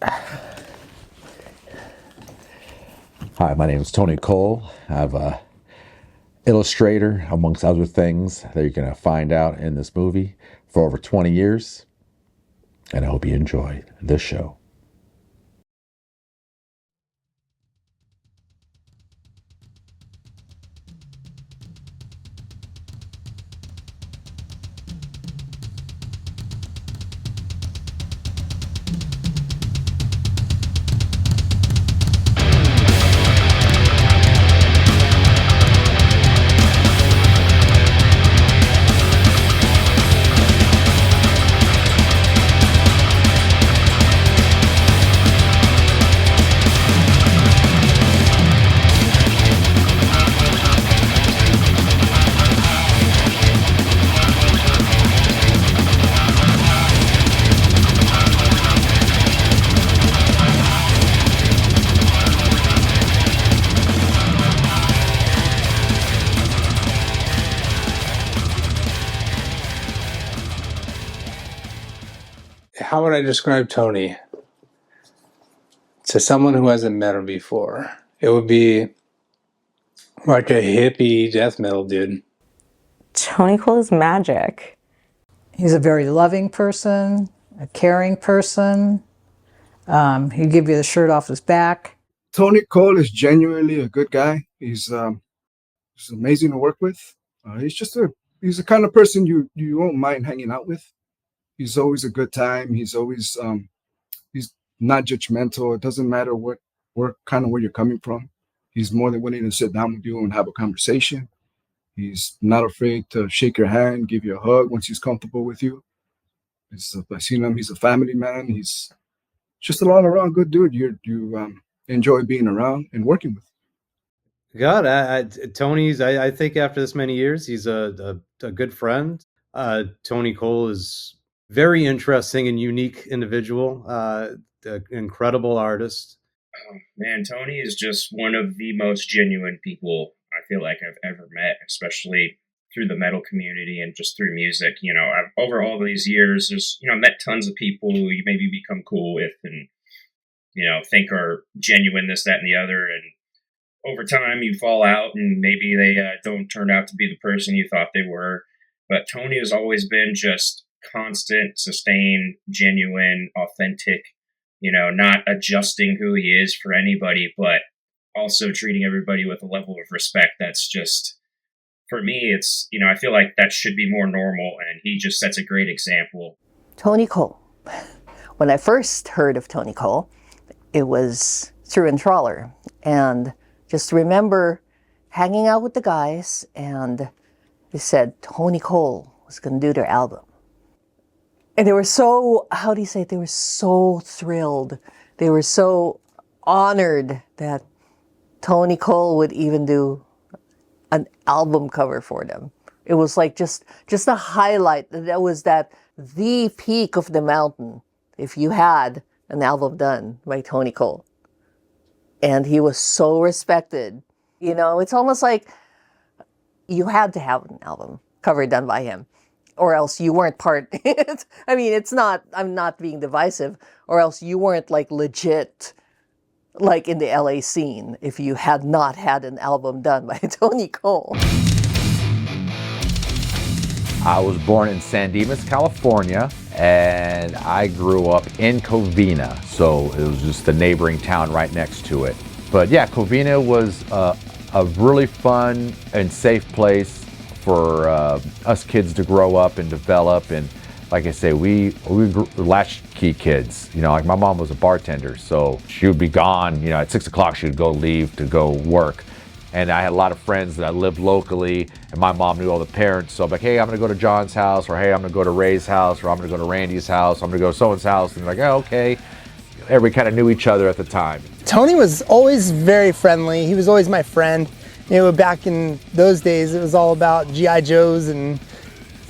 Hi, my name is Tony Koehl. I'm an illustrator, amongst other things, that you're going to find out in this movie for over 20 years. And I hope you enjoy this show. How would I describe Tony to someone who hasn't met him before? It would be like a hippie death metal dude. Tony Koehl is magic. He's a very loving person, a caring person. He'd give you the shirt off his back. Tony Koehl is genuinely a good guy. He's amazing to work with. He's the kind of person you won't mind hanging out with. He's always a good time. He's always he's not judgmental. It doesn't matter where you're coming from. He's more than willing to sit down with you and have a conversation. He's not afraid to shake your hand, give you a hug once he's comfortable with you. I've seen him. He's a family man. He's just an all-around good dude. You enjoy being around and working with. God, Tony's. I think after this many years, he's a good friend. Tony Koehl is very interesting and unique individual. Incredible artist. Oh, man, Tony is just one of the most genuine people I feel like I've ever met, especially through the metal community and just through music. I've, over all these years, just met tons of people who you maybe become cool with and think are genuine, this, that, and the other, and over time you fall out and maybe they don't turn out to be the person you thought they were. But Tony has always been just constant, sustained, genuine, authentic, not adjusting who he is for anybody, but also treating everybody with a level of respect that's just, for me, it's, I feel like that should be more normal, and he just sets a great example. Tony Koehl. When I first heard of Tony Koehl, it was through Entrawler, and just remember hanging out with the guys, and they said Tony Koehl was going to do their album. And they were so, they were so thrilled. They were so honored that Tony Koehl would even do an album cover for them. It was like just a highlight. That was the peak of the mountain if you had an album done by Tony Koehl. And he was so respected. It's almost like you had to have an album cover done by him, or else you weren't part. I mean, I'm not being divisive, or else you weren't like legit, like in the LA scene, if you had not had an album done by Tony Koehl. I was born in San Dimas, California, and I grew up in Covina, so it was just the neighboring town right next to it. But yeah, Covina was a really fun and safe place for us kids to grow up and develop. And like I say, we grew latchkey kids. Like my mom was a bartender, so she would be gone. At 6 o'clock she would leave to go work. And I had a lot of friends that lived locally, and my mom knew all the parents. So I'm like, hey, I'm gonna go to John's house, or hey, I'm gonna go to Ray's house, or I'm gonna go to Randy's house, I'm gonna go to someone's house. And they're like, oh, okay. Everybody kind of knew each other at the time. Tony was always very friendly. He was always my friend. Back in those days, it was all about G.I. Joes and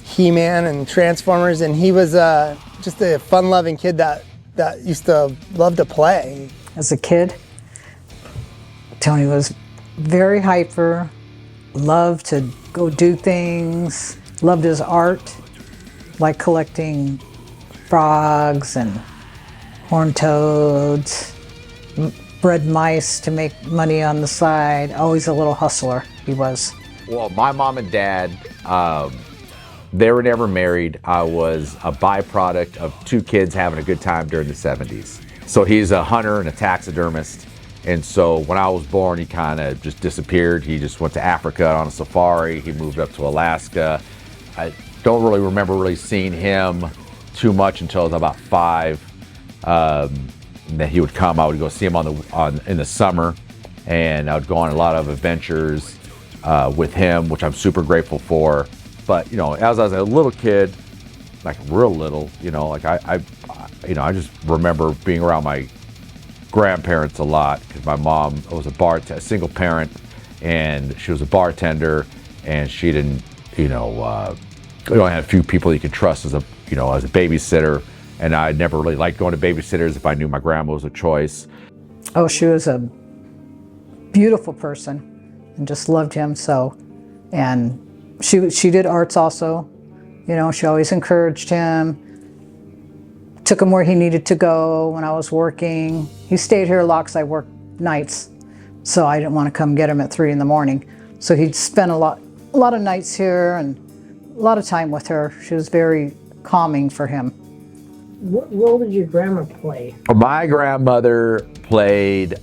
He-Man and Transformers, and he was just a fun-loving kid that used to love to play. As a kid, Tony was very hyper, loved to go do things, loved his art, like collecting frogs and horned toads, bred mice to make money on the side. Always a little hustler, he was. Well, my mom and dad, they were never married. I was a byproduct of two kids having a good time during the 70s. So he's a hunter and a taxidermist. And so when I was born, he kind of just disappeared. He just went to Africa on a safari. He moved up to Alaska. I don't really remember really seeing him too much until I was about 5. And then he would come. I would go see him in the summer, and I would go on a lot of adventures with him, which I'm super grateful for. But you know, as I was a little kid, like real little, you know, like I just remember being around my grandparents a lot because my mom was a single parent, and she was a bartender, and she didn't, you only had a few people you could trust as a babysitter, and I never really liked going to babysitters if I knew my grandma was a choice. Oh, she was a beautiful person and just loved him so. And she did arts also. You know, she always encouraged him, took him where he needed to go when I was working. He stayed here a lot because I worked nights, so I didn't want to come get him at 3 in the morning. So he'd spend a lot of nights here and a lot of time with her. She was very calming for him. What role did your grandma play? My grandmother played,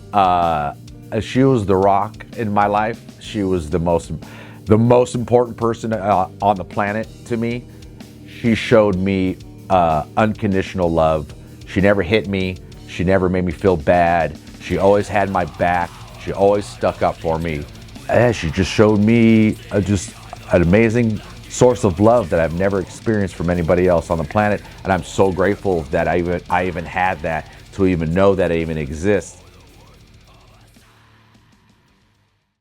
she was the rock in my life. She was the most important person on the planet to me. She showed me unconditional love. She never hit me. She never made me feel bad. She always had my back. She always stuck up for me. And she just showed me just an amazing source of love that I've never experienced from anybody else on the planet, and I'm so grateful that I even had that, to even know that it even exists.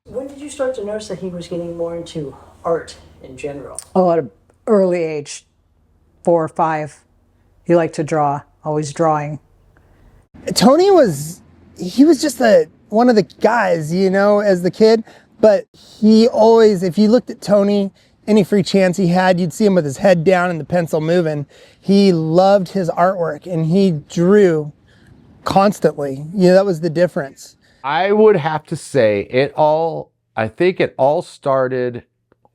When did you start to notice that he was getting more into art in general? Oh, at an early age, 4 or 5. He liked to draw, always drawing. Tony was just one of the guys, you know, as the kid, but he always, if you looked at Tony, any free chance he had, you'd see him with his head down and the pencil moving. He loved his artwork and he drew constantly. You know, that was the difference. I would have to say I think it all started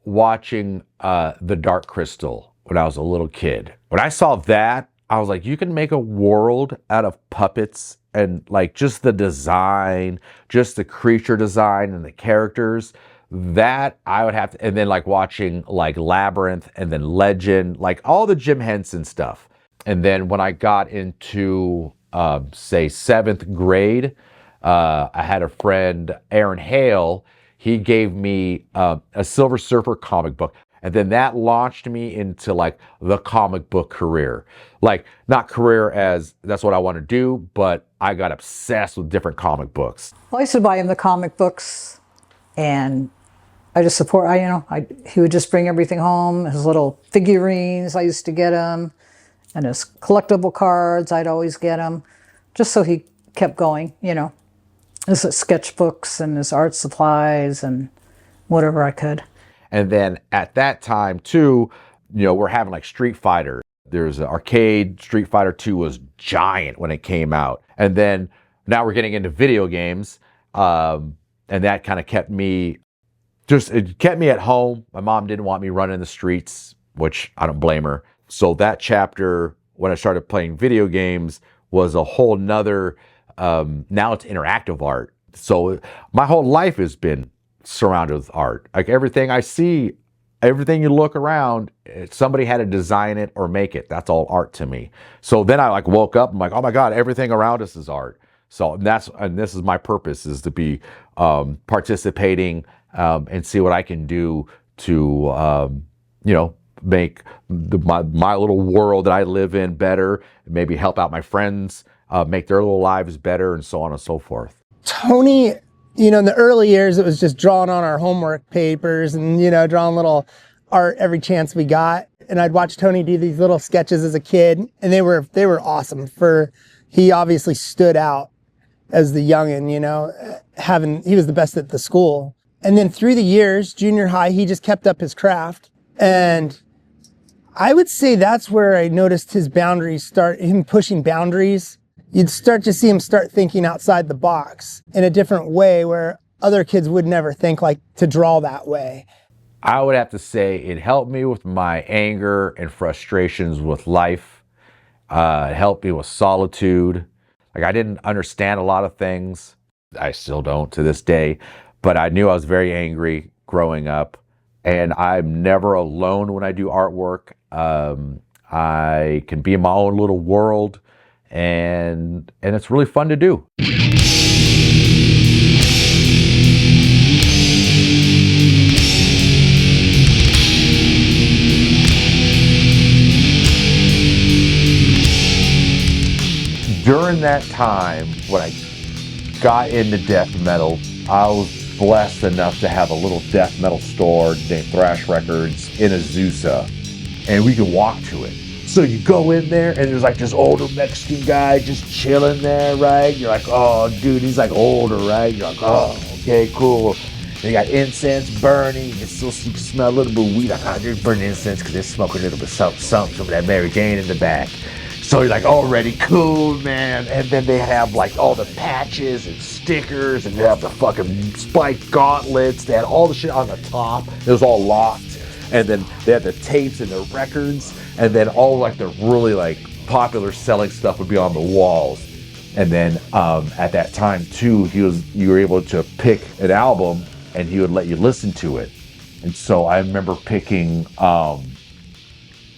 watching The Dark Crystal when I was a little kid. When I saw that, I was like, you can make a world out of puppets, and like just the design, just the creature design and the characters. That I would have to, and then like watching like Labyrinth and then Legend, like all the Jim Henson stuff. And then when I got into, say, 7th grade, I had a friend, Aaron Hale. He gave me a Silver Surfer comic book. And then that launched me into like the comic book career. Like, not career as that's what I want to do, but I got obsessed with different comic books. Well, I used to buy him the comic books, and I just he would just bring everything home, his little figurines, I used to get him, and his collectible cards, I'd always get him, just so he kept going, you know. His sketchbooks and his art supplies and whatever I could. And then at that time too, you know, we're having like Street Fighter. There's an arcade. Street Fighter 2 was giant when it came out. And then now we're getting into video games. And that kind of kept me at home. My mom didn't want me running the streets, which I don't blame her. So that chapter, when I started playing video games, was a whole nother, now it's interactive art. So my whole life has been surrounded with art. Like everything I see, everything you look around, somebody had to design it or make it. That's all art to me. So then I like woke up, I'm like, oh my God, everything around us is art. So this is my purpose, is to be participating and see what I can do to, make my little world that I live in better, maybe help out my friends, make their little lives better, and so on and so forth. Tony, you know, in the early years, it was just drawing on our homework papers and, you know, drawing little art every chance we got. And I'd watch Tony do these little sketches as a kid, and they were awesome. He obviously stood out as the youngin', you know, he was the best at the school. And then through the years, junior high, he just kept up his craft. And I would say that's where I noticed his boundaries him pushing boundaries you'd start to see him start thinking outside the box in a different way where other kids would never think like to draw that way. I would have to say it helped me with my anger and frustrations with life. It helped me with solitude. Like, I didn't understand a lot of things. I still don't to this day, but I knew I was very angry growing up, and I'm never alone when I do artwork. I can be in my own little world, and it's really fun to do. During that time, when I got into death metal, I was blessed enough to have a little death metal store named Thrash Records in Azusa, and we could walk to it. So you go in there, and there's like this older Mexican guy just chilling there, right? You're like, oh, dude, he's like older, right? You're like, oh, okay, cool. They got incense burning. You can still smell a little bit of weed. Like, oh, they're burning incense because they're smoking a little bit of something of that Mary Jane in the back. So you're like, already cool, man. And then they have like all the patches and stickers, and they have the fucking spiked gauntlets. They had all the shit on the top. It was all locked. And then they had the tapes and the records. And then all like the really like popular selling stuff would be on the walls. And then at that time too, you were able to pick an album and he would let you listen to it. And so I remember picking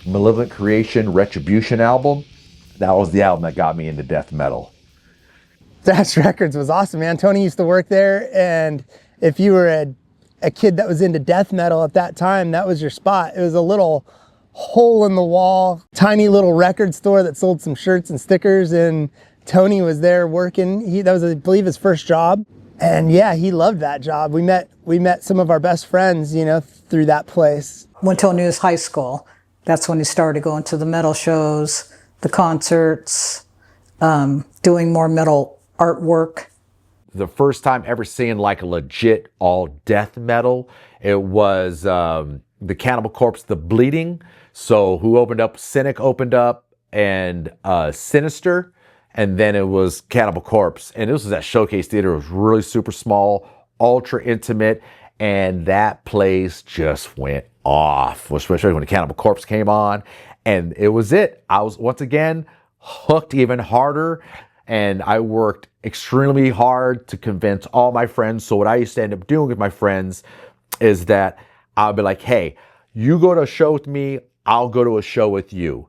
Malevolent Creation Retribution album. That was the album that got me into death metal. Thrash Records was awesome, man. Tony used to work there, and if you were a kid that was into death metal at that time, that was your spot. It was a little hole in the wall, tiny little record store that sold some shirts and stickers, and Tony was there working. That was, I believe, his first job. And yeah, he loved that job. We met some of our best friends, you know, through that place. When Tony was high school, that's when he started going to the metal shows, the concerts, doing more metal artwork. The first time ever seeing like a legit all death metal, it was the Cannibal Corpse, The Bleeding. So who opened up? Cynic opened up, and Sinister, and then it was Cannibal Corpse. And this was at Showcase Theater. It was really super small, ultra intimate, and that place just went off, especially when the Cannibal Corpse came on. And it was it. I was, once again, hooked even harder. And I worked extremely hard to convince all my friends. So what I used to end up doing with my friends is that I'll be like, hey, you go to a show with me, I'll go to a show with you.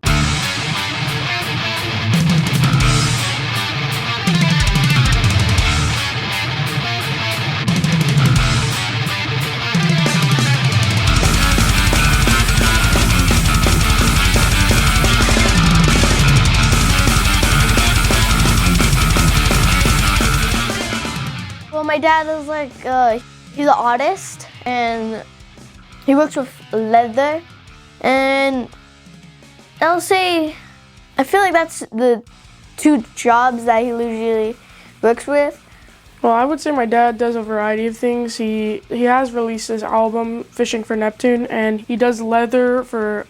My dad is like, he's an artist, and he works with leather, and I'll say, I feel like that's the two jobs that he usually works with. Well, I would say my dad does a variety of things. He has released his album, Fishing for Neptune, and he does leather for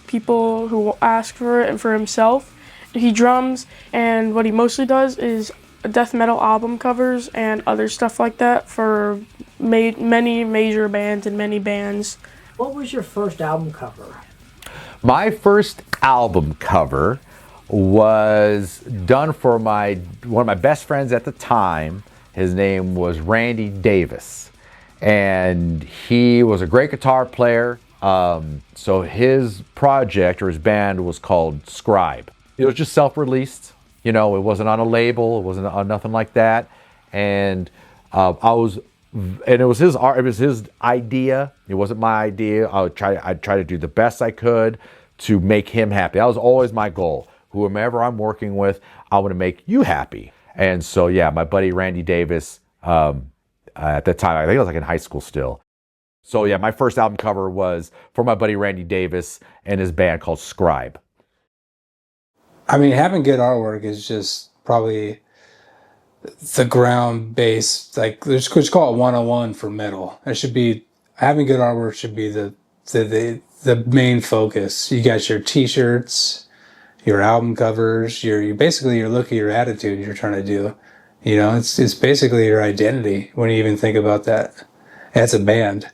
people who ask for it and for himself. He drums, and what he mostly does is death metal album covers and other stuff like that for many major bands and many bands. What was your first album cover? My first album cover was done for one of my best friends at the time. His name was Randy Davis, and he was a great guitar player. So his project or his band was called Scribe. It was just self-released. You know, it wasn't on a label, it wasn't on nothing like that. And it was his art, it was his idea. It wasn't my idea. I'd try to do the best I could to make him happy. That was always my goal. Whomever I'm working with, I want to make you happy. And so, yeah, my buddy Randy Davis, at that time, I think I was like in high school still. So yeah, my first album cover was for my buddy Randy Davis and his band called Scribe. I mean, having good artwork is just probably the ground base. Like, let's call it 101 for metal. It should be, having good artwork should be the main focus. You got your t-shirts, your album covers, your basically your look at your attitude you're trying to do. You know, it's basically your identity when you even think about that. As a band.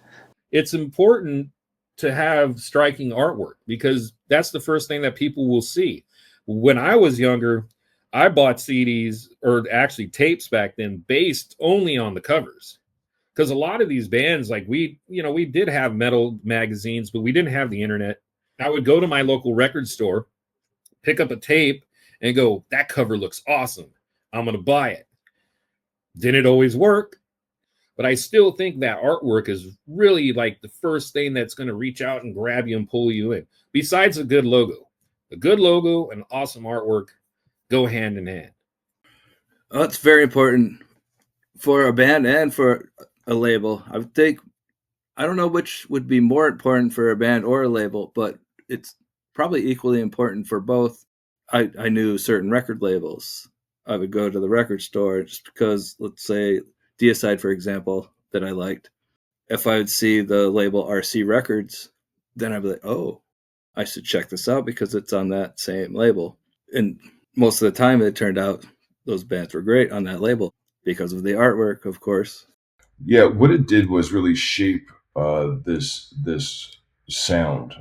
It's important to have striking artwork because that's the first thing that people will see. When I was younger, I bought CDs or actually tapes back then based only on the covers. Because a lot of these bands, like we did have metal magazines, but we didn't have the internet. I would go to my local record store, pick up a tape, and go, that cover looks awesome. I'm going to buy it. Didn't always work, but I still think that artwork is really like the first thing that's going to reach out and grab you and pull you in. Besides a good logo. A good logo and awesome artwork go hand in hand. Well, it's very important for a band and for a label. I would think, I don't know which would be more important for a band or a label, but it's probably equally important for both. I knew certain record labels. I would go to the record store just because, let's say, Deicide, for example, that I liked. If I would see the label RC Records, then I'd be like, oh, I should check this out because it's on that same label. And most of the time it turned out those bands were great on that label because of the artwork, of course. Yeah, what it did was really shape this sound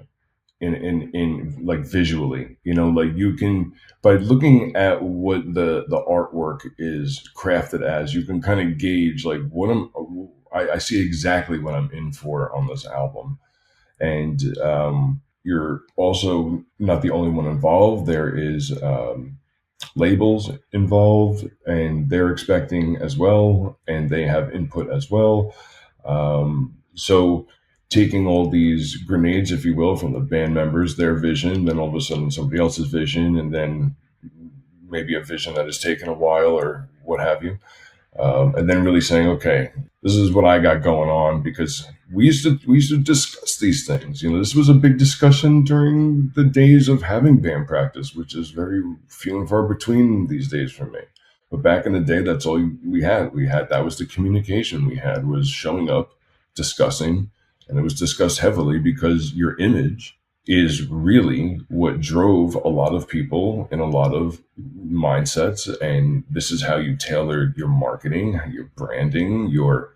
in like visually, like you can, by looking at what the artwork is crafted as, you can kind of gauge like I see exactly what I'm in for on this album. And you're also not the only one involved. There is labels involved, and they're expecting as well, and they have input as well. So taking all these grenades, if you will, from the band members, their vision, then all of a sudden somebody else's vision, and then maybe a vision that has taken a while or what have you. And then really saying, okay, this is what I got going on, because we used to discuss these things. This was a big discussion during the days of having band practice, which is very few and far between these days for me. But back in the day, that's all we had. That was the communication we had, was showing up, discussing, and it was discussed heavily because your image is really what drove a lot of people in a lot of mindsets. And this is how you tailor your marketing, your branding, your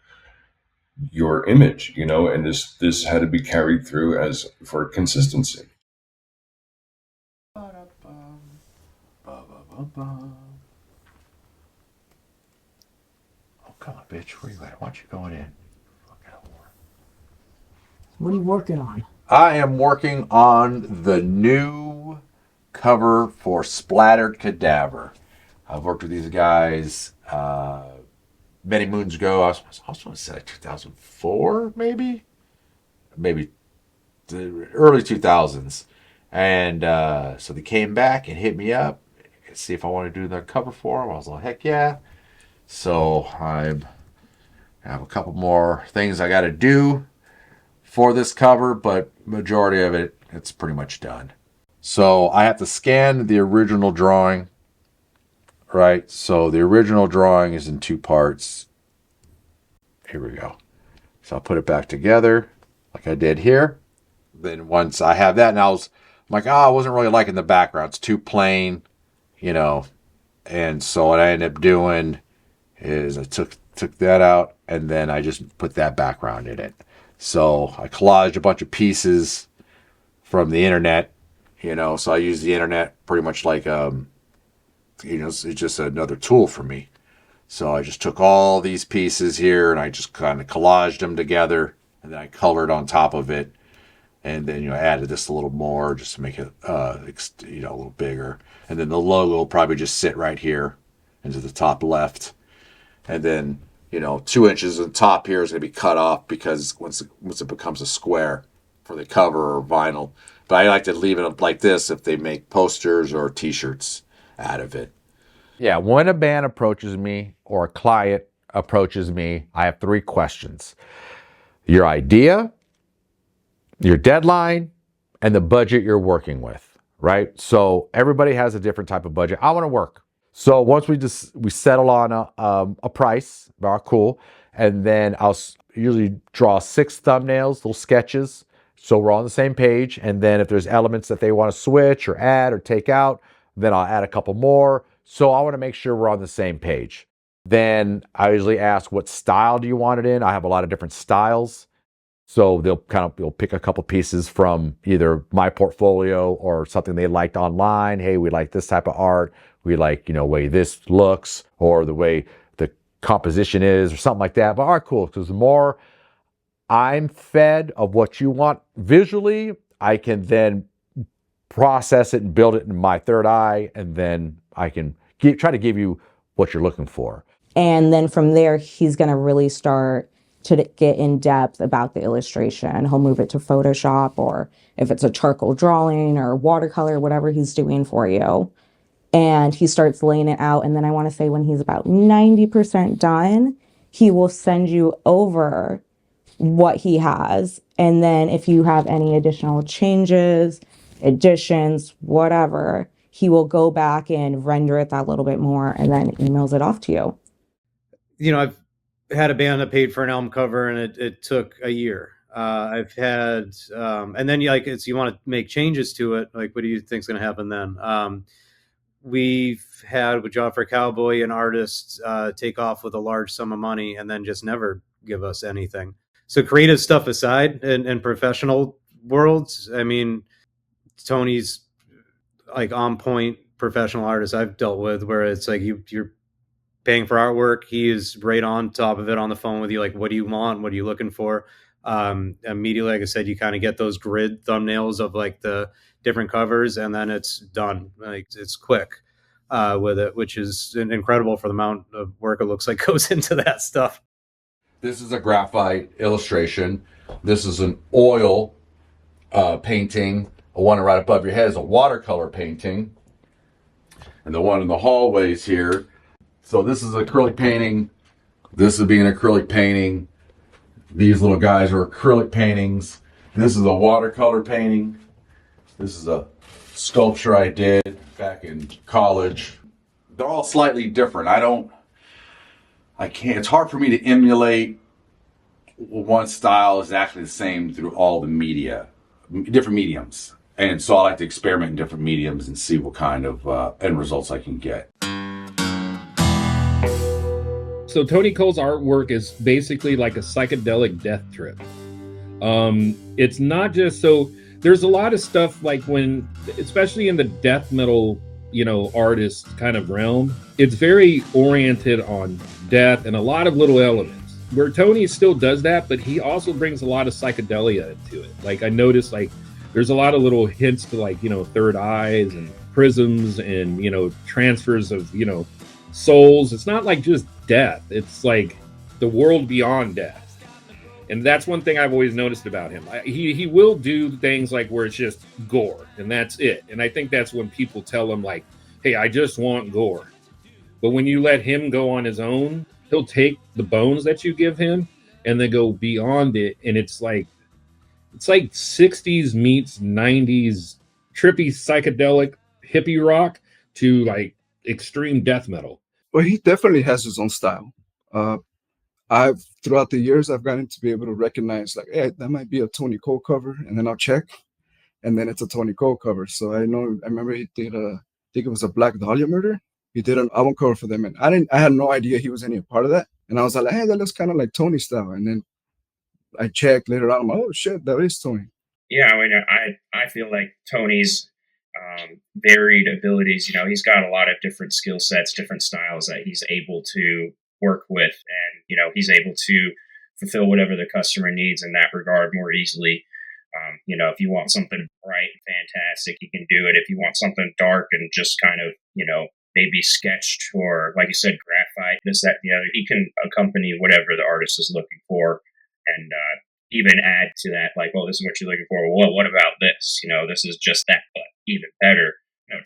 image, and this had to be carried through as for consistency. Oh, come on, bitch. Where you at? Why don't you going in? What are you working on? I am working on the new cover for Splattered Cadaver. I've worked with these guys many moons ago. I was going to say 2004, maybe the early 2000s. And so they came back and hit me up and see if I want to do their cover for them. I was like, heck yeah. So I have a couple more things I got to do for this cover, but majority of it's pretty much done. So I have to scan the original drawing, right? So the original drawing is in two parts. Here we go. So I'll put it back together like I did here. Then once I have that, and I'm like, I wasn't really liking the background. It's too plain, And so what I ended up doing is I took that out, and then I just put that background in it. So I collaged a bunch of pieces from the internet, so I use the internet pretty much like, it's just another tool for me. So I just took all these pieces here and I just kind of collaged them together, and then I colored on top of it. And then, added this a little more just to make it, a little bigger. And then the logo will probably just sit right here into the top left. And then, 2 inches of the top here is going to be cut off because once it becomes a square for the cover or vinyl. But I like to leave it like this if they make posters or t-shirts out of it. Yeah, when a band approaches me or a client approaches me, I have 3 questions. Your idea, your deadline, and the budget you're working with, right? So everybody has a different type of budget. I want to work. So once we settle on a price, cool, and then I'll usually draw 6 thumbnails, little sketches, So we're on the same page. And then if there's elements that they want to switch or add or take out, then I'll add a couple more. So I want to make sure we're on the same page. Then I usually ask, what style do you want it in? I have a lot of different styles. So they'll pick a couple pieces from either my portfolio or something they liked online. Hey, we like this type of art. We like, the way this looks or the way the composition is or something like that. But all right, cool. Because the more I'm fed of what you want visually, I can then process it and build it in my third eye. And then I can try to give you what you're looking for. And then from there, he's going to really start to get in depth about the illustration. He'll move it to Photoshop, or if it's a charcoal drawing or watercolor, whatever he's doing for you. And he starts laying it out. And then I want to say when he's about 90% done, he will send you over what he has. And then if you have any additional changes, additions, whatever, he will go back and render it that little bit more and then emails it off to you. I've had a band that paid for an album cover, and it took a year. I've had, and then you want to make changes to it. Like, what do you think's going to happen then? We've had with Job for Cowboy an artist take off with a large sum of money and then just never give us anything. So creative stuff aside, in professional worlds, I mean, Tony's like on point professional artist I've dealt with, where it's like you're paying for artwork. He is right on top of it on the phone with you. Like, what do you want? What are you looking for? Immediately, like I said, you kind of get those grid thumbnails of like the different covers, and then it's done. Like, it's quick with it, which is incredible for the amount of work it looks like goes into that stuff. This is a graphite illustration. This is an oil painting. The one right above your head is a watercolor painting. And the one in the hallways here. So this is acrylic painting. This would be an acrylic painting. These little guys are acrylic paintings. This is a watercolor painting. This is a sculpture I did back in college. They're all slightly different. It's hard for me to emulate one style is actually the same through all the different mediums. And so I like to experiment in different mediums and see what kind of end results I can get. So Tony Koehl's artwork is basically like a psychedelic death trip. It's not just so there's a lot of stuff like especially in the death metal, artist kind of realm, it's very oriented on death and a lot of little elements. Where Tony still does that, but he also brings a lot of psychedelia to it. Like I noticed, like there's a lot of little hints to like, third eyes and prisms and, transfers of, souls. It's not like just death. It's like the world beyond death. And that's one thing I've always noticed about him. He will do things like where it's just gore and that's it. And I think that's when people tell him like, hey, I just want gore. But when you let him go on his own, he'll take the bones that you give him and then go beyond it. And it's like 60s meets 90s trippy psychedelic hippie rock to like extreme death metal. Well, he definitely has his own style. Throughout the years, I've gotten to be able to recognize like, hey, that might be a Tony Koehl cover, and then I'll check, and then it's a Tony Koehl cover. So I remember he did I think it was a Black Dahlia Murder. He did an album cover for them, and I had no idea he was any part of that. And I was like, hey, that looks kind of like Tony style. And then I checked later on, I'm like, oh shit, that is Tony. Yeah, I mean, I feel like Tony's varied abilities, he's got a lot of different skill sets, different styles that he's able to work with, and he's able to fulfill whatever the customer needs in that regard more easily. If you want something bright and fantastic, he can do it. If you want something dark and just kind of, maybe sketched or, like you said, graphite, this, that, the other, he can accompany whatever the artist is looking for, and even add to that, like, oh, this is what you're looking for. Well, what about this? This is just that, but even better.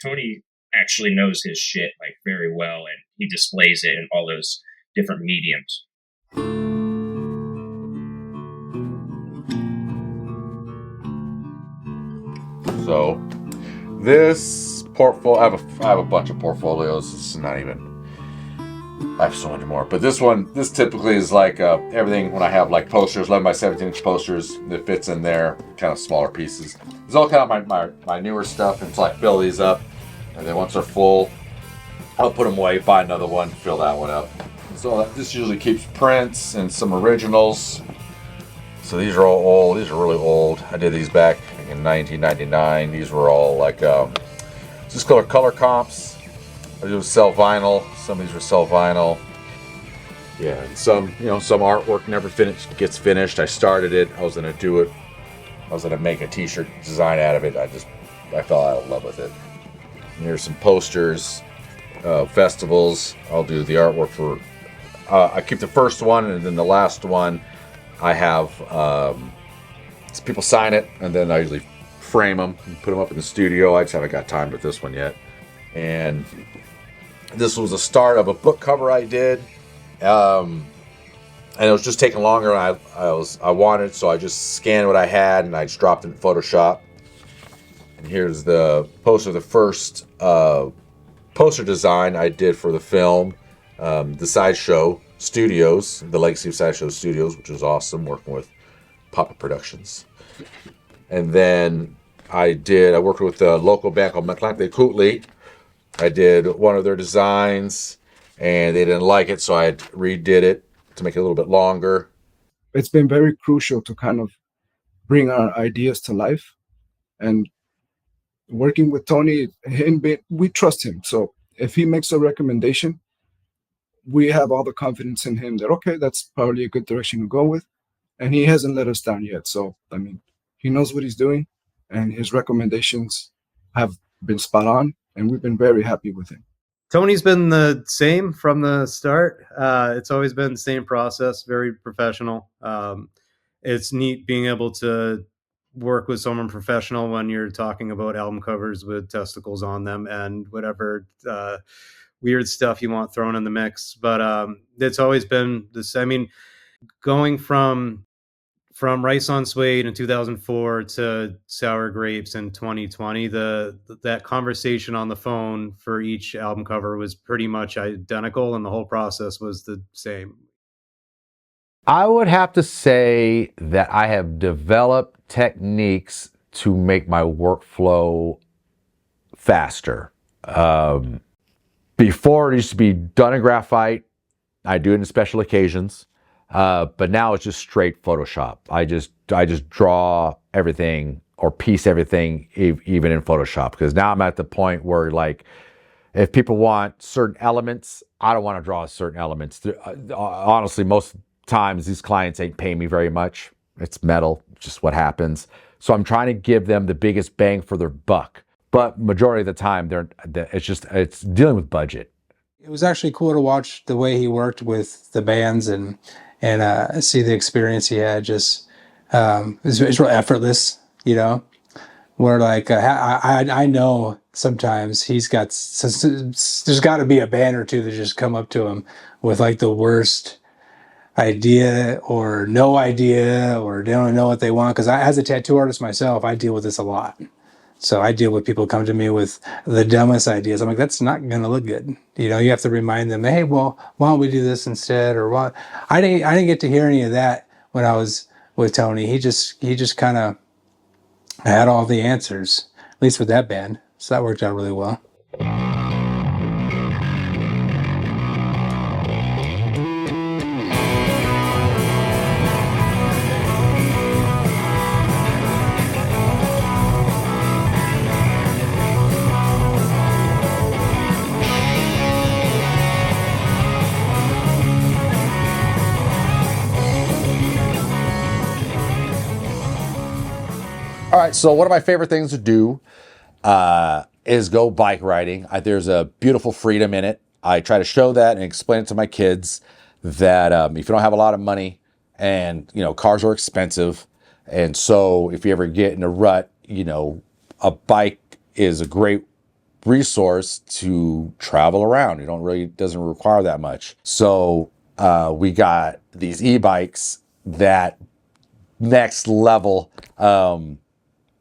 Tony actually knows his shit like very well, and he displays it in all those different mediums. So this portfolio, I have a bunch of portfolios. It's not even I have so many more, but this typically is like everything. When I have like posters, 11 by 17 inch posters, it fits in there, kind of smaller pieces. It's all kind of my newer stuff until I fill these up, and then once they're full, I'll put them away, buy another one, fill that one up. So this usually keeps prints and some originals. So these are all old. These are really old. I did these back in 1999. These were all like just color comps. I do sell vinyl. Some of these were sell vinyl. Yeah, and some artwork never gets finished. I started it. I was gonna do it. I was gonna make a T-shirt design out of it. I fell out of love with it. And here's some posters, festivals. I'll do the artwork for. I keep the first one, and then the last one, I have people sign it, and then I usually frame them and put them up in the studio. I just haven't got time with this one yet. And this was a start of a book cover I did, and it was just taking longer. And I wanted, so I just scanned what I had and I just dropped it in Photoshop. And here's the poster, the first poster design I did for the film, the Sideshow Studios, the Legacy of Sideshow Studios, which was awesome, working with Poppitt Productions. And then I worked with a local band called Tony Koehl. I did one of their designs, and they didn't like it, so I redid it to make it a little bit longer. It's been very crucial to kind of bring our ideas to life. And working with Tony, we trust him. So if he makes a recommendation, we have all the confidence in him that, okay, that's probably a good direction to go with. And he hasn't let us down yet. So, I mean, he knows what he's doing, and his recommendations have been spot on, and we've been very happy with him. Tony's been the same from the start. It's always been the same process, very professional. It's neat being able to work with someone professional when you're talking about album covers with testicles on them and whatever weird stuff you want thrown in the mix. But it's always been this. I mean, going from Rice on Suede in 2004 to Sour Grapes in 2020, that conversation on the phone for each album cover was pretty much identical, and the whole process was the same. I would have to say that I have developed techniques to make my workflow faster. Before, it used to be done in graphite. I do it in special occasions. But now it's just straight Photoshop. I just draw everything or piece everything even in Photoshop, because now I'm at the point where, like, if people want certain elements, I don't want to draw certain elements. Honestly, most times these clients ain't paying me very much. It's metal, just what happens. So I'm trying to give them the biggest bang for their buck. But majority of the time, it's dealing with budget. It was actually cool to watch the way he worked with the bands and see the experience he had. Just it's real effortless, you know. Where like I know sometimes there's got to be a band or two that just come up to him with like the worst idea or no idea, or they don't know what they want. Because as a tattoo artist myself, I deal with this a lot. So I deal with people come to me with the dumbest ideas. I'm like, that's not going to look good. You know, you have to remind them, hey, well, why don't we do this instead? Or what? I didn't get to hear any of that when I was with Tony. He just kind of had all the answers, at least with that band. So that worked out really well. All right, so one of my favorite things to do is go bike riding. There's a beautiful freedom in it. I try to show that and explain it to my kids that if you don't have a lot of money, and cars are expensive, and so if you ever get in a rut, a bike is a great resource to travel around. Doesn't require that much. So we got these e-bikes that next level.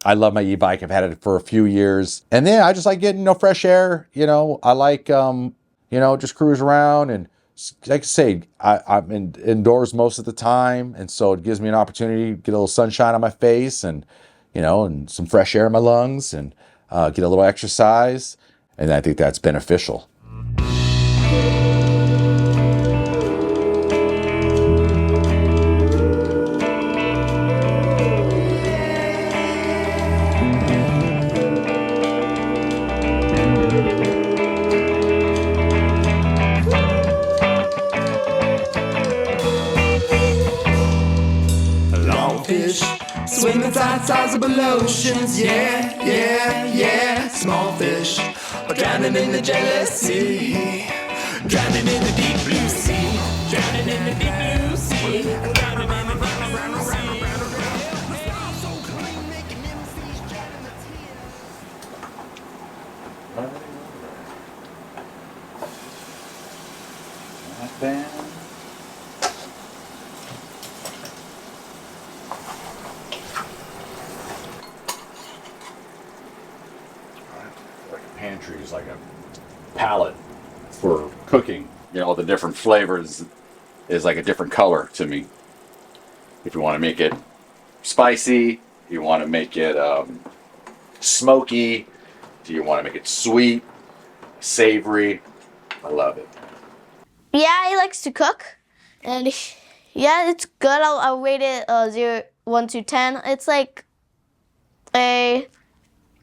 I love my e-bike. I've had it for a few years. And then I just like getting, fresh air. I like, just cruise around and like I say, I'm indoors most of the time, and so it gives me an opportunity to get a little sunshine on my face, and and some fresh air in my lungs, and get a little exercise, and I think that's beneficial. Fish swimming inside sizable oceans, yeah, yeah, yeah. Small fish are drowning in the jealousy, drowning in the deep blue sea, drowning in the deep blue sea, drowning in the deep blue sea. Not bad. Pantry is like a palette for cooking. The different flavors is like a different color to me. If you want to make it spicy, you want to make it smoky, do you want to make it sweet, savory? I love it. Yeah, he likes to cook, and yeah, it's good. I'll rate it 1 to 10. It's like a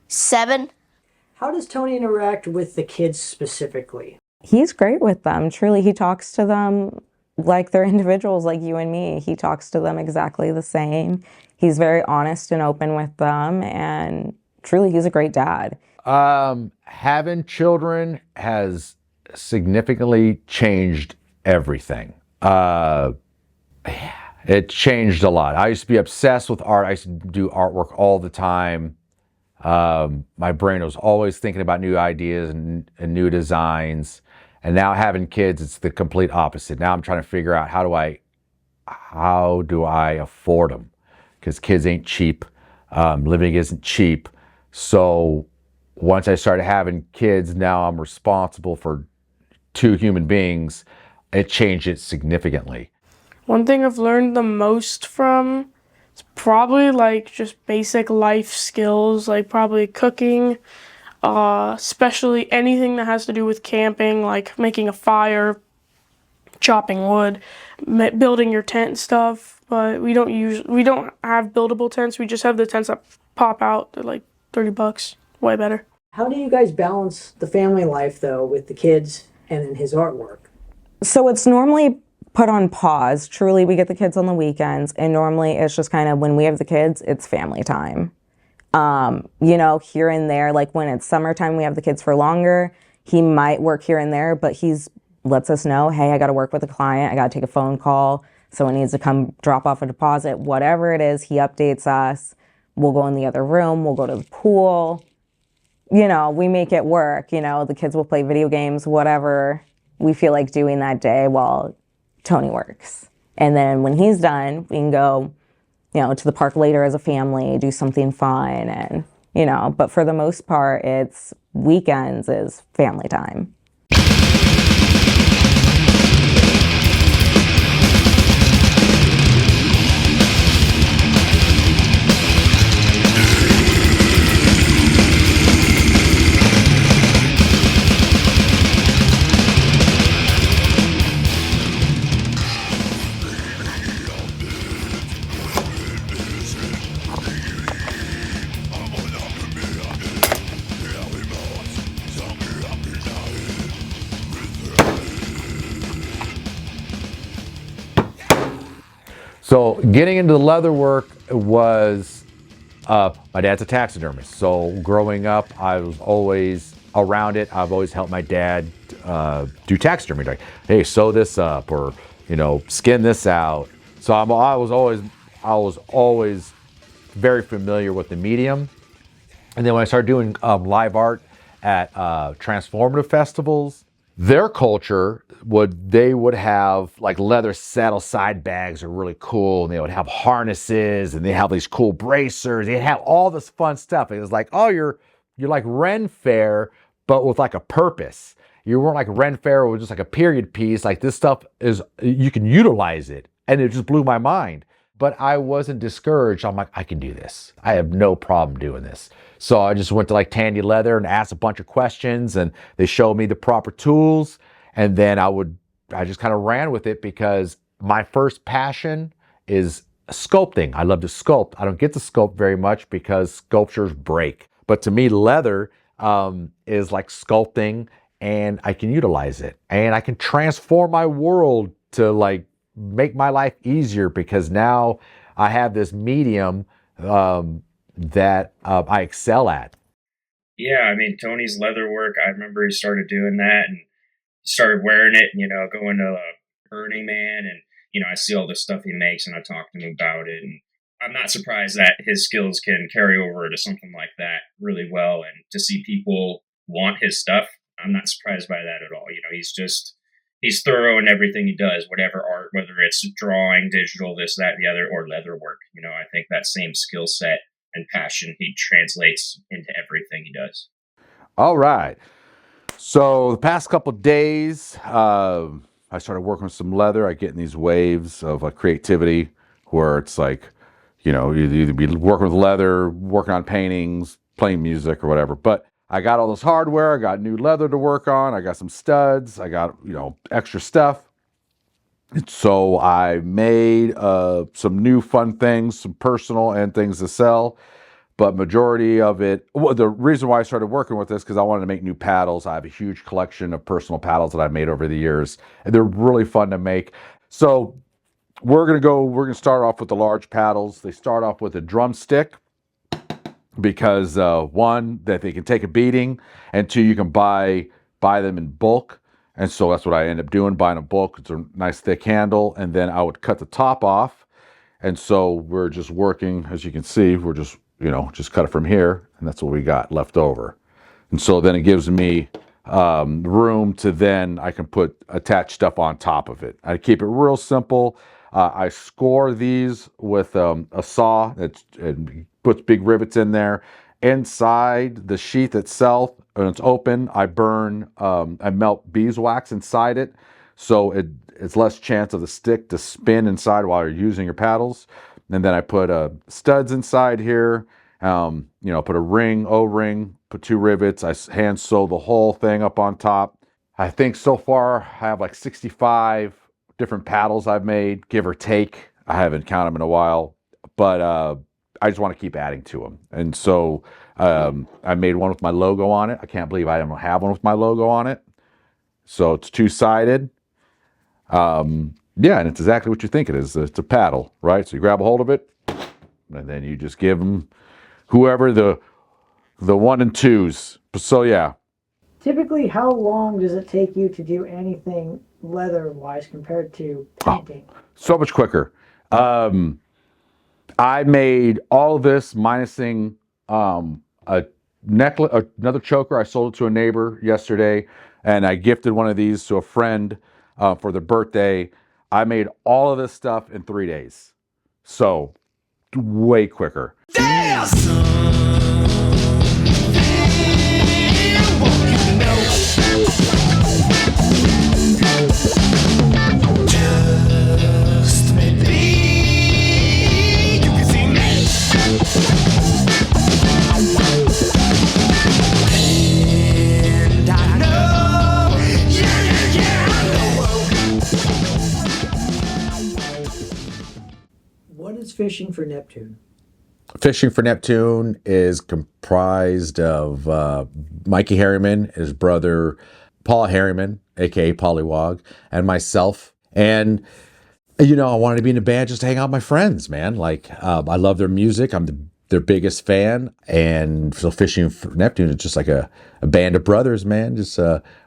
7. How does Tony interact with the kids specifically? He's great with them. Truly, he talks to them like they're individuals like you and me. He talks to them exactly the same. He's very honest and open with them, and truly, he's a great dad. Having children has significantly changed everything. It changed a lot. I used to be obsessed with art. I used to do artwork all the time. My brain was always thinking about new ideas and new designs. And now having kids, it's the complete opposite. Now I'm trying to figure out how do I afford them? Because kids ain't cheap. Living isn't cheap. So once I started having kids, now I'm responsible for 2 human beings. It changed it significantly. One thing I've learned the most from is probably like just basic life skills, like probably cooking, especially anything that has to do with camping, like making a fire, chopping wood, building your tent and stuff. But we don't have buildable tents. We just have the tents that pop out. They're like $30, way better. How do you guys balance the family life, though, with the kids and then his artwork? So it's normally put on pause. Truly, we get the kids on the weekends, and normally it's just kind of when we have the kids, it's family time. Here and there, like when it's summertime, we have the kids for longer. He might work here and there, but lets us know, hey, I got to work with a client. I got to take a phone call. Someone needs to come drop off a deposit. Whatever it is, he updates us. We'll go in the other room. We'll go to the pool. We make it work. The kids will play video games, whatever we feel like doing that day while Tony works. And then when he's done, we can go, to the park later as a family, do something fun. And, but for the most part, it's weekends is family time. So getting into the leather work was, my dad's a taxidermist. So growing up, I was always around it. I've always helped my dad do taxidermy. Like, hey, sew this up, or skin this out. So I was always very familiar with the medium. And then when I started doing live art at transformative festivals, their culture they would have like leather saddle side bags are really cool, and they would have harnesses, and they have these cool bracers. They have all this fun stuff. It was like, oh, you're like Ren Fair, but with like a purpose. You weren't like Ren Fair, was just like a period piece. Like this stuff is, you can utilize it. And it just blew my mind. But I wasn't discouraged. I'm like, I can do this. I have no problem doing this. So I just went to like Tandy Leather and asked a bunch of questions, and they showed me the proper tools. And then I just kind of ran with it, because my first passion is sculpting. I love to sculpt. I don't get to sculpt very much because sculptures break. But to me, leather is like sculpting, and I can utilize it. And I can transform my world to like make my life easier, because now I have this medium that I excel at. Yeah, I mean, Tony's leather work, I remember he started doing that and started wearing it, going to Burning Man, and, I see all the stuff he makes, and I talk to him about it, and I'm not surprised that his skills can carry over to something like that really well, and to see people want his stuff, I'm not surprised by that at all. He's thorough in everything he does, whatever art, whether it's drawing, digital, this, that, the other, or leather work. I think that same skill set and passion he translates into everything he does. All right. So the past couple of days, I started working with some leather. I get in these waves of creativity where it's like, you either be working with leather, working on paintings, playing music or whatever. But I got all this hardware. I got new leather to work on. I got some studs. I got, extra stuff. So I made some new fun things, some personal and things to sell. But majority of it, the reason why I started working with this, because I wanted to make new paddles. I have a huge collection of personal paddles that I've made over the years, and they're really fun to make. So we're gonna start off with the large paddles. They start off with a drumstick, because one, that they can take a beating, and two, you can buy them in bulk. And so that's what I end up doing, buying a bulk. It's a nice thick handle, and then I would cut the top off. And so we're just working, as you can see, we're just cut it from here, and that's what we got left over. And so then it gives me room to then I can attach stuff on top of it. I keep it real simple. I score these with a saw that puts big rivets in there. Inside the sheath itself, when it's open, I melt beeswax inside it, so it's less chance of the stick to spin inside while you're using your paddles. And then I put studs inside here, put a ring, O-ring, put 2 rivets. I hand sew the whole thing up on top. I think so far I have like 65 different paddles I've made, give or take. I haven't counted them in a while, but I just want to keep adding to them. And so I made one with my logo on it. I can't believe I don't have one with my logo on it. So it's 2-sided. Yeah, and it's exactly what you think it is. It's a paddle, right? So you grab a hold of it, and then you just give them whoever the 1 and 2s. So yeah. Typically, how long does it take you to do anything leather-wise compared to painting? So much quicker. I made all of this minusing a necklace, another choker. I sold it to a neighbor yesterday, and I gifted one of these to a friend for their birthday. I made all of this stuff in 3 days. So way quicker. What is Fishing for Neptune? Fishing for Neptune is comprised of Mikey Harriman, his brother Paul Harriman, aka Pollywog, and myself. And I wanted to be in a band just to hang out with my friends, man. Like I love their music. I'm their biggest fan. And so Fishing for Neptune is just like a band of brothers, man. Just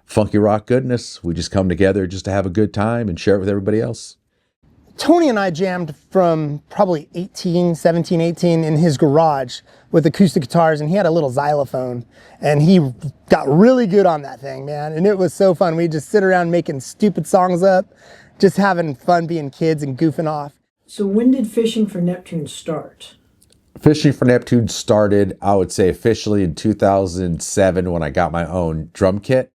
funky rock goodness. We just come together just to have a good time and share it with everybody else. Tony and I jammed from probably 17, 18 in his garage with acoustic guitars, and he had a little xylophone, and he got really good on that thing, man. And it was so fun. We'd just sit around making stupid songs up, just having fun being kids and goofing off. So when did Fishing for Neptune start? Fishing for Neptune started, I would say, officially in 2007 when I got my own drum kit.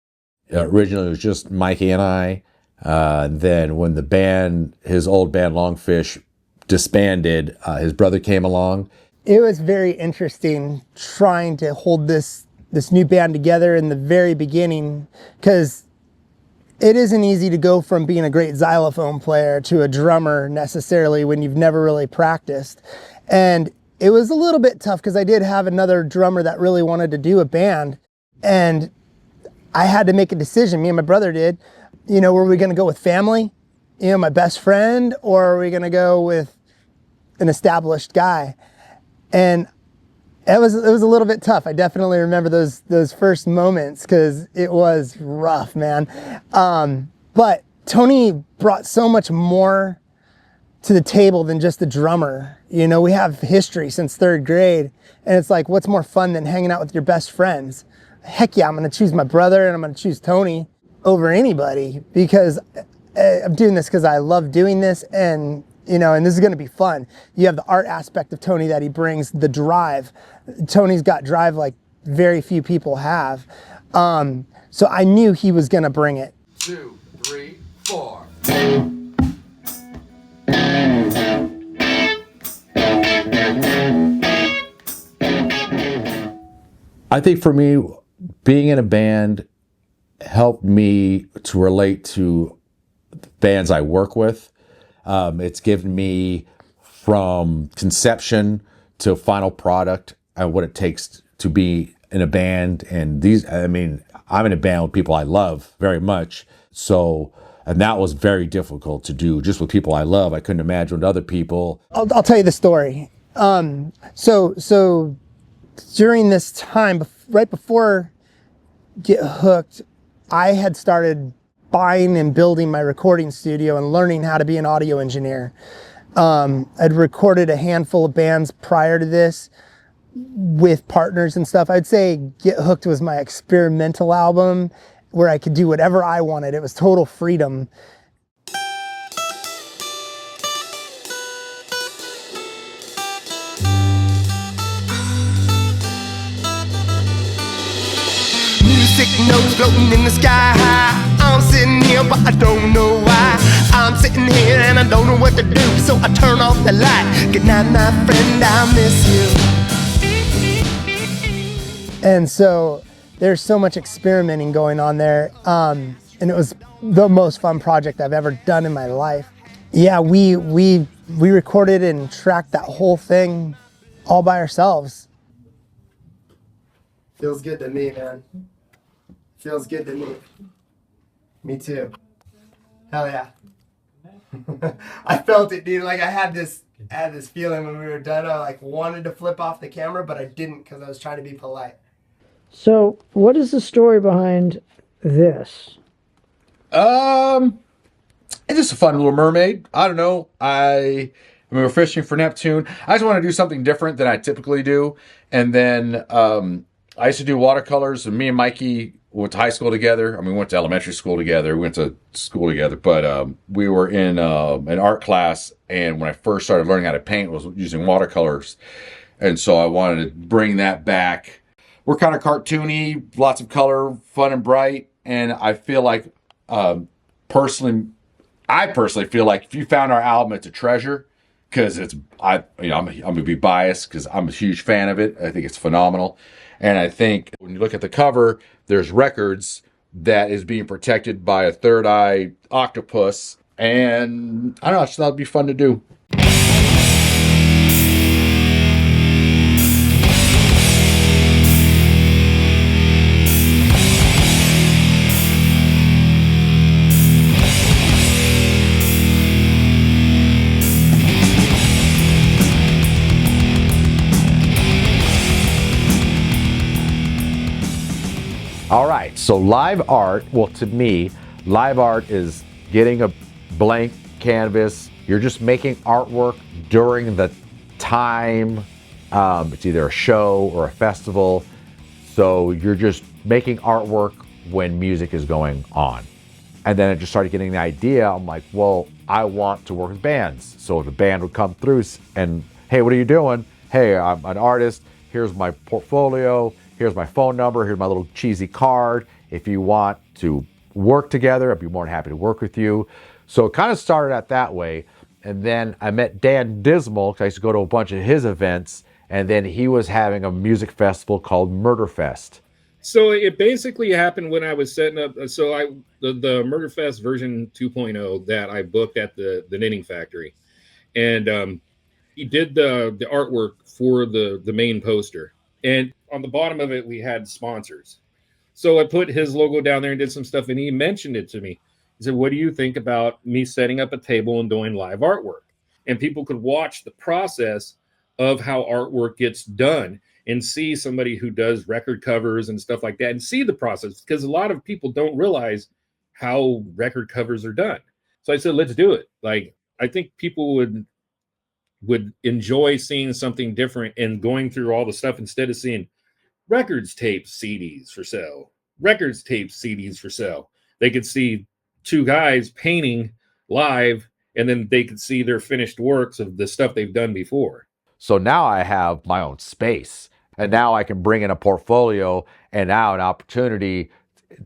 Originally, it was just Mikey and I. Then when the band, his old band Longfish, disbanded, his brother came along. It was very interesting trying to hold this new band together in the very beginning, because it isn't easy to go from being a great xylophone player to a drummer necessarily when you've never really practiced. And it was a little bit tough because I did have another drummer that really wanted to do a band, and I had to make a decision. Me and my brother did. You know, were we going to go with family, you know, my best friend, or are we going to go with an established guy? And it was a little bit tough. I definitely remember those first moments because it was rough, man. But Tony brought so much more to the table than just the drummer. You know, we have history since 3rd grade, and it's like, what's more fun than hanging out with your best friends? Heck yeah, I'm gonna choose my brother and I'm gonna choose Tony over anybody, because I'm doing this because I love doing this, and you know, and this is gonna be fun. You have the art aspect of Tony that he brings, the drive. Tony's got drive like very few people have. So I knew he was gonna bring it. 2, 3, 4. I think for me, being in a band helped me to relate to bands I work with. It's given me from conception to final product and what it takes to be in a band. And I'm in a band with people I love very much. So, and that was very difficult to do just with people I love. I couldn't imagine with other people. I'll tell you the story. So during this time, right before Get Hooked, I had started buying and building my recording studio and learning how to be an audio engineer. I'd recorded a handful of bands prior to this with partners and stuff. I'd say Get Hooked was my experimental album where I could do whatever I wanted. It was total freedom. Music notes floating in the sky high. I'm sitting here but I don't know why. I'm sitting here and I don't know what to do, so I turn off the light. Good night, my friend, I miss you. And so there's so much experimenting going on there. And it was the most fun project I've ever done in my life. Yeah, we recorded and tracked that whole thing all by ourselves. Feels good to me, man. Feels good to me. Me too. Hell yeah. I felt it, dude. Like I had this feeling when we were done. I like wanted to flip off the camera, but I didn't because I was trying to be polite. So, what is the story behind this? It's just a fun little mermaid. I don't know. We were fishing for Neptune. I just want to do something different than I typically do. And then I used to do watercolors, and me and Mikey went to high school together. I mean, we went to elementary school together. We went to school together, but we were in an art class, and when I first started learning how to paint, was using watercolors. And so I wanted to bring that back. We're kind of cartoony, lots of color, fun and bright, and I feel like, I personally feel like if you found our album, it's a treasure, because I'm gonna be biased because I'm a huge fan of it. I think it's phenomenal. And I think when you look at the cover, there's records that is being protected by a third eye octopus. And I don't know, I just thought it'd be fun to do. All right, so live art, well, to me, live art is getting a blank canvas. You're just making artwork during the time. It's either a show or a festival. So you're just making artwork when music is going on. And then I just started getting the idea. I'm like, well, I want to work with bands. So the band would come through and, hey, what are you doing? Hey, I'm an artist. Here's my portfolio. Here's my phone number. Here's my little cheesy card. If you want to work together. I'd be more than happy to work with you. So it kind of started out that way. And then I met Dan Dismal, because I used to go to a bunch of his events, and then he was having a music festival called Murder Fest. So it basically happened when I was setting up. So the Murder Fest version 2.0 that I booked at the Knitting Factory, and he did the artwork for the main poster. And on the bottom of it, we had sponsors. So I put his logo down there and did some stuff, and he mentioned it to me. He said, "What do you think about me setting up a table and doing live artwork?" And people could watch the process of how artwork gets done and see somebody who does record covers and stuff like that and see the process, because a lot of people don't realize how record covers are done. So I said, let's do it. Like, I think people would enjoy seeing something different and going through all the stuff instead of seeing records, tapes, CDs for sale, records, tapes, CDs for sale. They could see two guys painting live, and then they could see their finished works of the stuff they've done before. So now I have my own space, and now I can bring in a portfolio and now an opportunity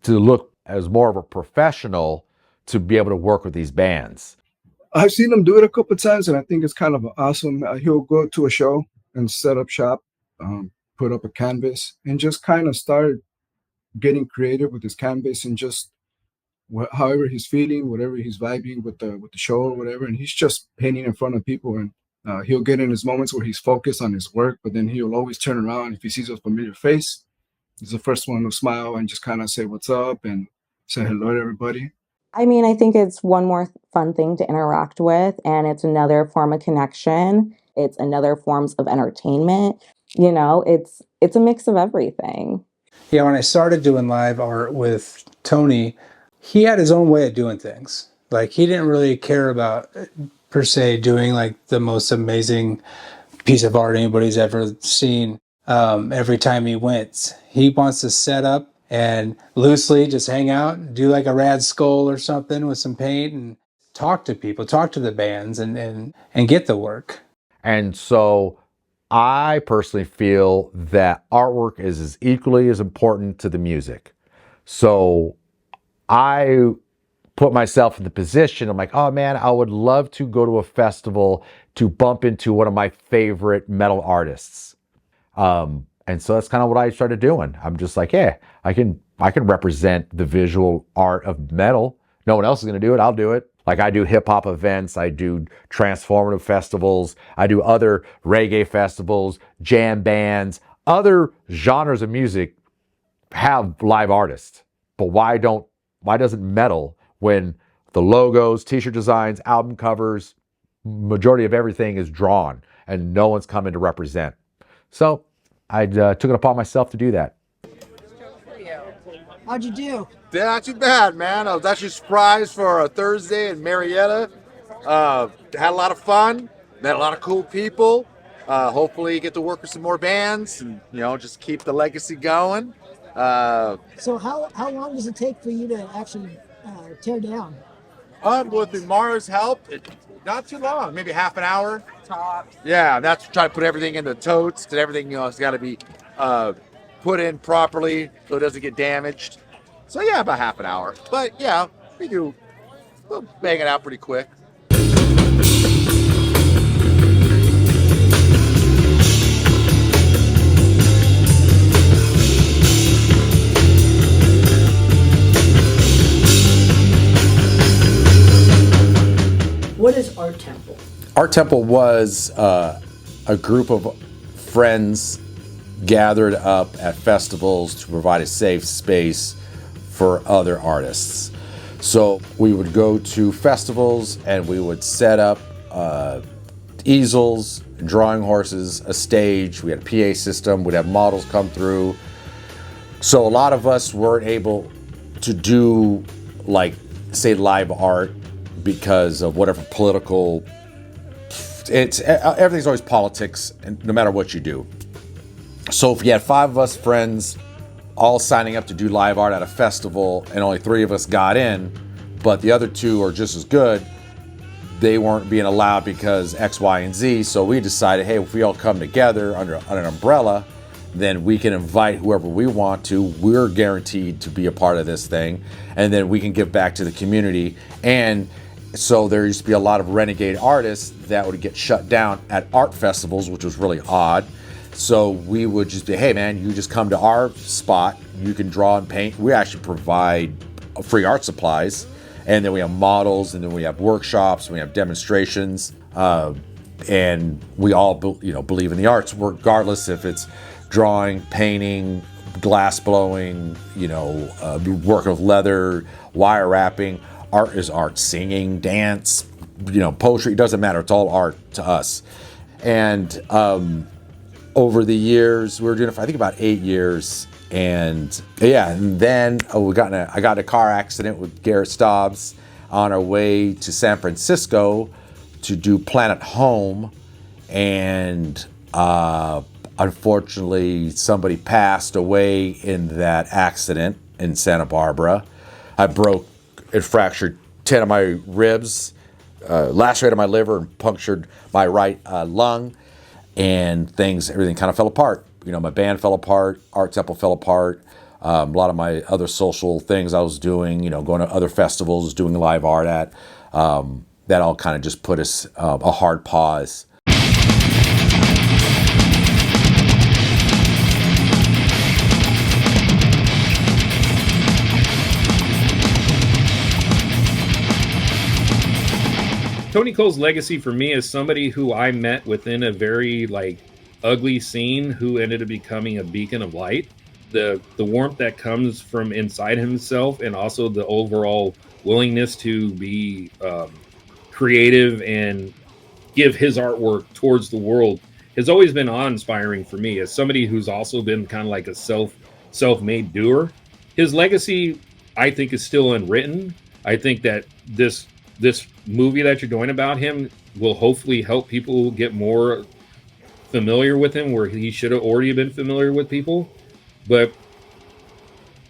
to look as more of a professional to be able to work with these bands. I've seen him do it a couple of times, and I think it's kind of awesome. He'll go to a show and set up shop, put up a canvas, and just kind of start getting creative with his canvas and just however he's feeling, whatever he's vibing with the show or whatever, and he's just painting in front of people. And he'll get in his moments where he's focused on his work, but then he'll always turn around. If he sees a familiar face, he's the first one to smile and just kind of say what's up and say hello to everybody. I mean, I think it's one more fun thing to interact with, and it's another form of connection. It's another forms of entertainment. You know, it's a mix of everything. Yeah, when I started doing live art with Tony, he had his own way of doing things. Like, he didn't really care about, per se, doing like the most amazing piece of art anybody's ever seen. Every time he went, he wants to set up and loosely just hang out, do like a rad skull or something with some paint and talk to people, talk to the bands and get the work. And so I personally feel that artwork is as equally as important to the music. So I put myself in the position, I'm like, oh man, I would love to go to a festival to bump into one of my favorite metal artists. And so that's kind of what I started doing. I'm just like, yeah, I can represent the visual art of metal. No one else is going to do it. I'll do it. Like, I do hip hop events. I do transformative festivals. I do other reggae festivals, jam bands, other genres of music have live artists. But why doesn't metal, when the logos, t-shirt designs, album covers, majority of everything is drawn and no one's coming to represent? So I took it upon myself to do that. How'd you do? Not too bad, man. I was actually surprised for a Thursday in Marietta. Had a lot of fun, met a lot of cool people. Hopefully get to work with some more bands and, just keep the legacy going. So how long does it take for you to actually tear down? With Mara's help, not too long, maybe half an hour. Tops. Yeah, that's trying to put everything in the totes, and everything, it's got to be put in properly so it doesn't get damaged. So yeah, about half an hour. But yeah, we'll bang it out pretty quick. What is Art Temple? Art Temple was a group of friends gathered up at festivals to provide a safe space for other artists. So we would go to festivals and we would set up easels, drawing horses, a stage. We had a PA system. We'd have models come through. So a lot of us weren't able to do, like, say, live art because of whatever political. Everything's always politics, and no matter what you do. So if you had 5 of us friends all signing up to do live art at a festival and only 3 of us got in, but the other 2 are just as good, they weren't being allowed because X, Y, and Z. So we decided, hey, if we all come together under an umbrella, then we can invite whoever we want to. We're guaranteed to be a part of this thing, and then we can give back to the community. And so there used to be a lot of renegade artists that would get shut down at art festivals, which was really odd. So we would just be, hey man, you just come to our spot, you can draw and paint. We actually provide free art supplies, and then we have models, and then we have workshops, and we have demonstrations, and we all believe in the arts, regardless if it's drawing, painting, glass blowing, working with leather, wire wrapping. Art is art. Singing, dance, poetry, it doesn't matter. It's all art to us. And over the years, we were doing it for I think about 8 years. And then I got in a car accident with Garrett Stobbs on our way to San Francisco to do Planet Home. And unfortunately, somebody passed away in that accident in Santa Barbara. I broke and fractured 10 of my ribs, lacerated my liver, and punctured my right lung, and everything kind of fell apart. My band fell apart, Art Temple fell apart, a lot of my other social things I was doing, going to other festivals, doing live art at, that all kind of just put us a hard pause. Tony Koehl's legacy for me is somebody who I met within a very ugly scene who ended up becoming a beacon of light. The warmth that comes from inside himself, and also the overall willingness to be creative and give his artwork towards the world has always been awe-inspiring for me as somebody who's also been kind of like a self-made doer. His legacy, I think, is still unwritten. I think that this movie that you're doing about him will hopefully help people get more familiar with him where he should have already been familiar with people. But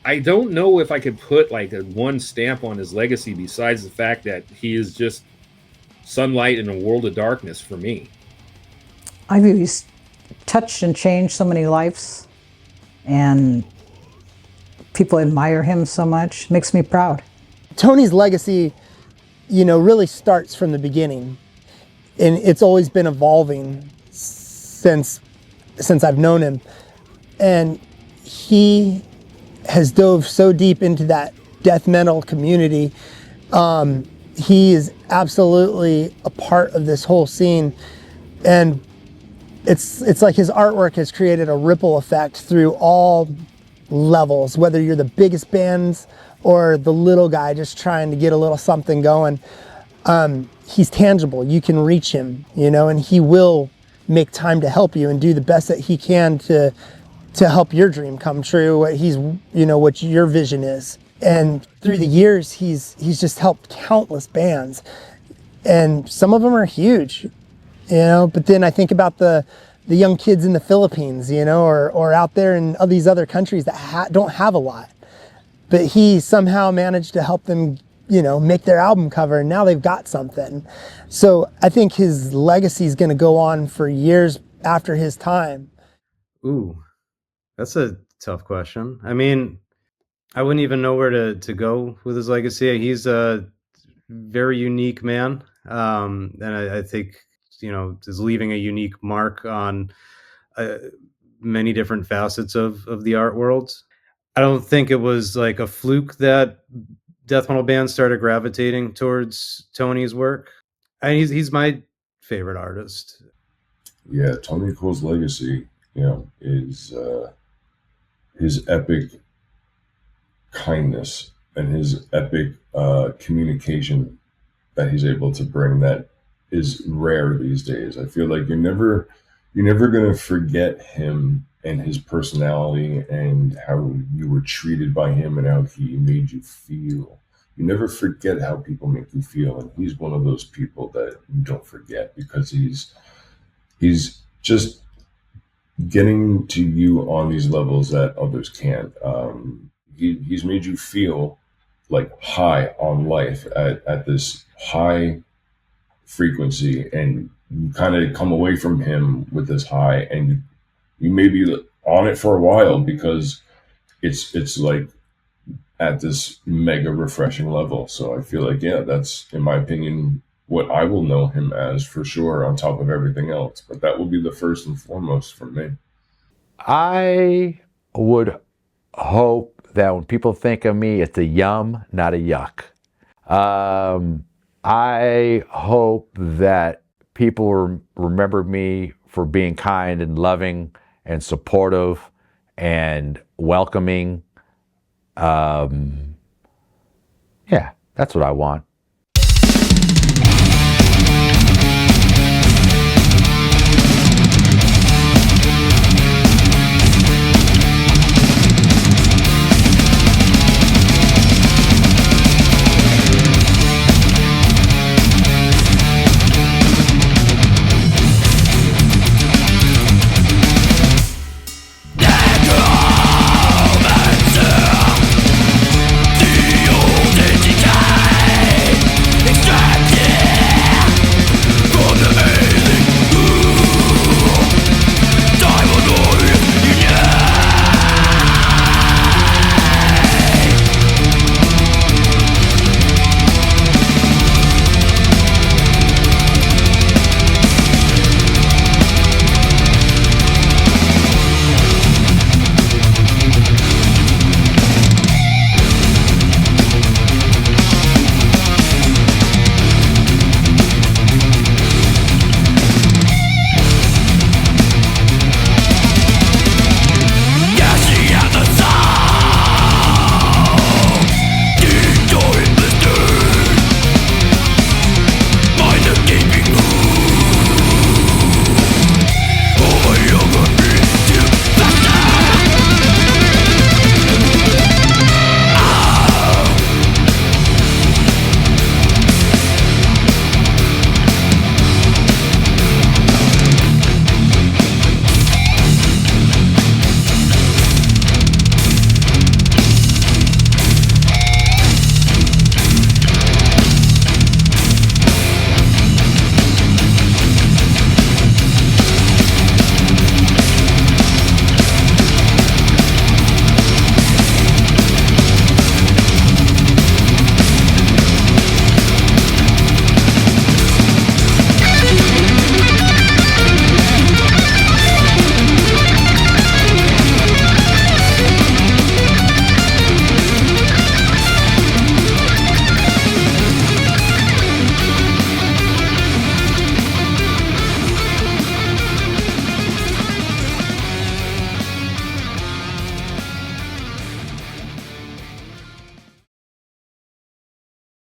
I don't know if I could put one stamp on his legacy besides the fact that he is just sunlight in a world of darkness for me. I feel he's touched and changed so many lives, and people admire him so much. Makes me proud. Tony's legacy, really starts from the beginning, and it's always been evolving since I've known him. And he has dove so deep into that death metal community. He is absolutely a part of this whole scene, and it's like his artwork has created a ripple effect through all levels, whether you're the biggest bands or the little guy just trying to get a little something going. He's tangible. You can reach him, and he will make time to help you and do the best that he can to help your dream come true, what your vision is. And through the years, he's just helped countless bands, and some of them are huge, but then I think about the young kids in the Philippines, or out there in all these other countries that don't have a lot. But he somehow managed to help them, make their album cover, and now they've got something. So I think his legacy is going to go on for years after his time. Ooh, that's a tough question. I mean, I wouldn't even know where to go with his legacy. He's a very unique man, and I think is leaving a unique mark on many different facets of the art world. I don't think it was like a fluke that death metal bands started gravitating towards Tony's work. And he's my favorite artist. Yeah, Tony Koehl's legacy, is his epic kindness and his epic communication that he's able to bring that is rare these days. I feel like you're never going to forget him and his personality and how you were treated by him and how he made you feel. You never forget how people make you feel, and he's one of those people that you don't forget, because he's just getting to you on these levels that others can't. He's made you feel like high on life at this high frequency, and you kind of come away from him with this high, and you may be on it for a while because it's like at this mega refreshing level. So I feel like, yeah, that's, in my opinion, what I will know him as for sure, on top of everything else. But that will be the first and foremost for me. I would hope that when people think of me, it's a yum, not a yuck. I hope that people remember me for being kind and loving and supportive and welcoming. Yeah, that's what I want.